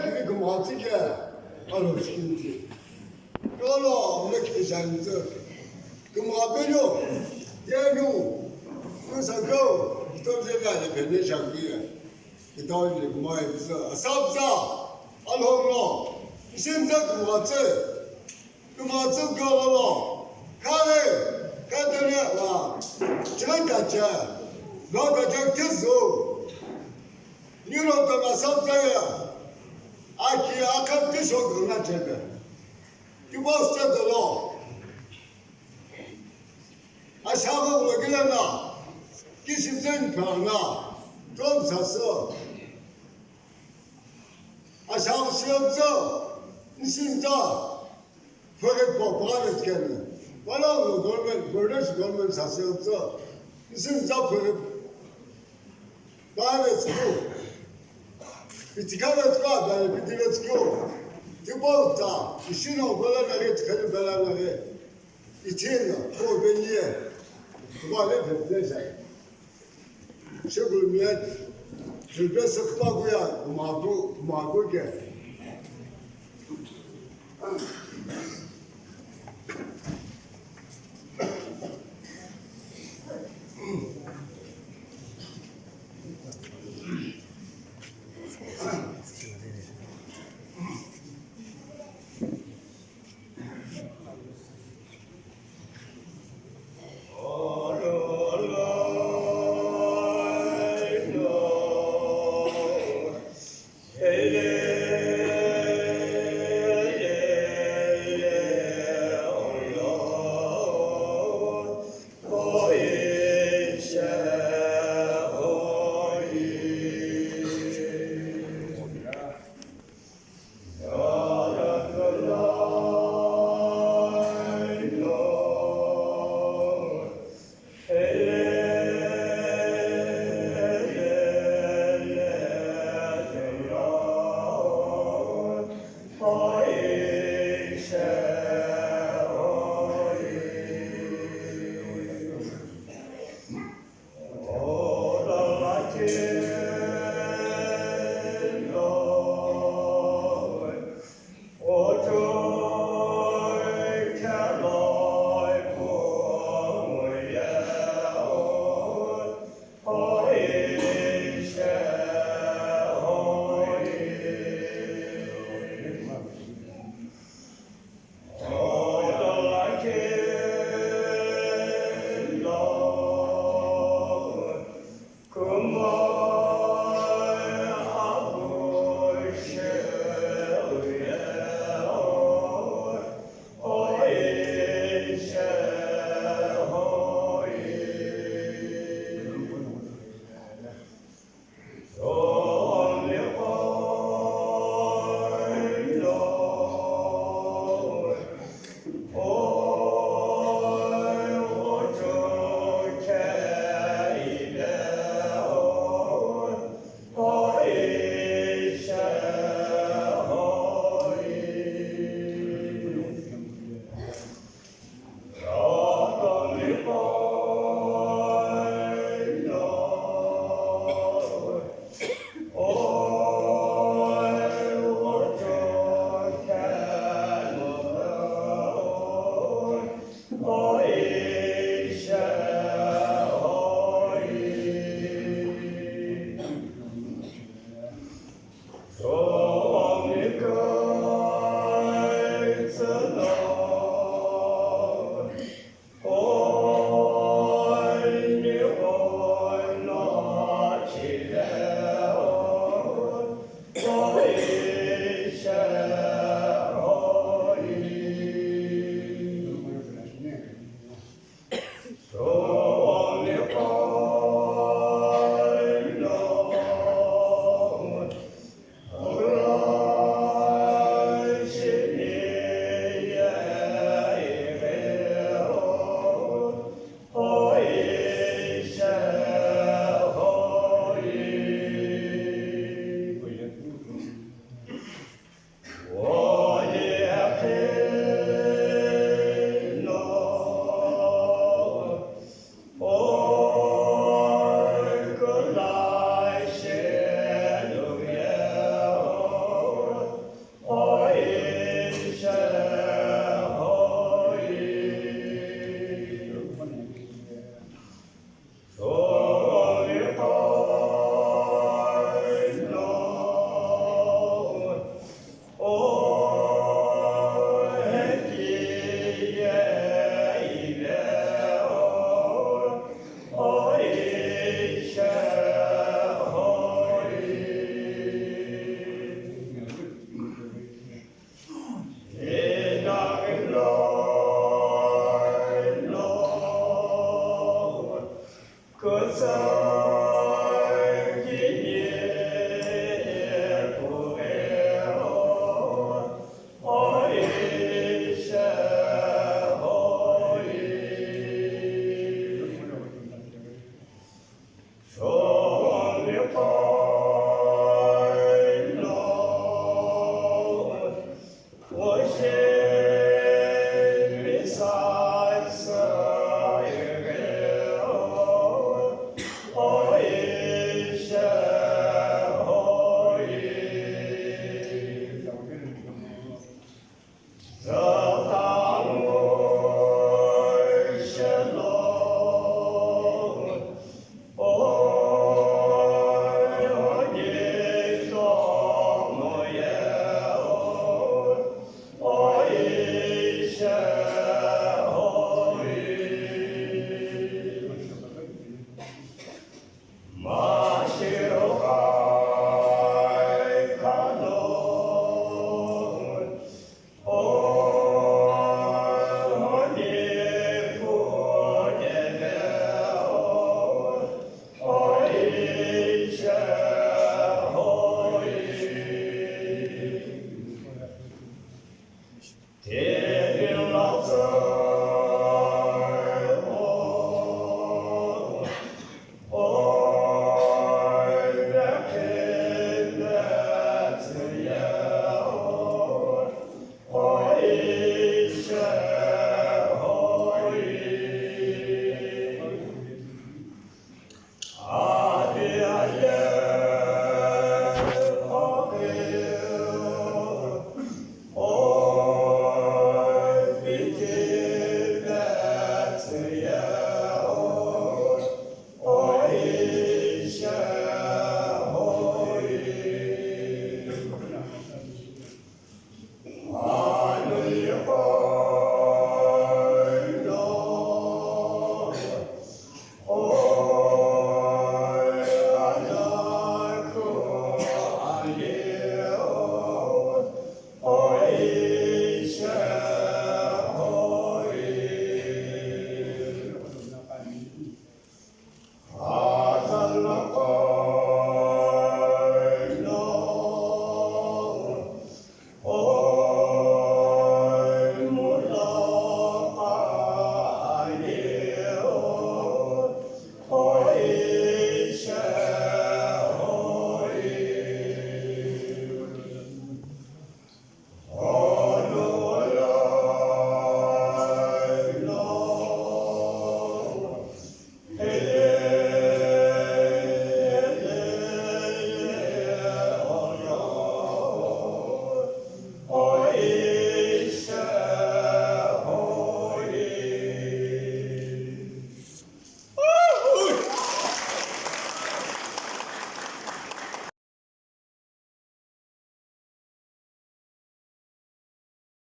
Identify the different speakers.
Speaker 1: 给个毛子个，阿罗亲戚，到了那开山子，个毛别用，也用，用上口，都是来的肯定上个，一到你个毛子，啥不啥，阿罗咯，现在个毛子，个毛子高了咯，看嘞，看到了哇，这个大家，老大家接受，你老大妈啥子呀？Aqui a campe jogando na tenda. Que você do lo. Achava o que lá. Que se tem para lá. Todos assim. Achava se eu só. Nisim tá. Foi que popar esse cara. Olha o governo assim eu só. Nisim tá foi. Para esse Pitikavet ka, pitikavet kyo. Tibauta, ishino bala nare, tkari bala nare. Ichena, ko benye. Tibale petleja. Shugul miyat. Shulbe sakpa kuya, magu ke.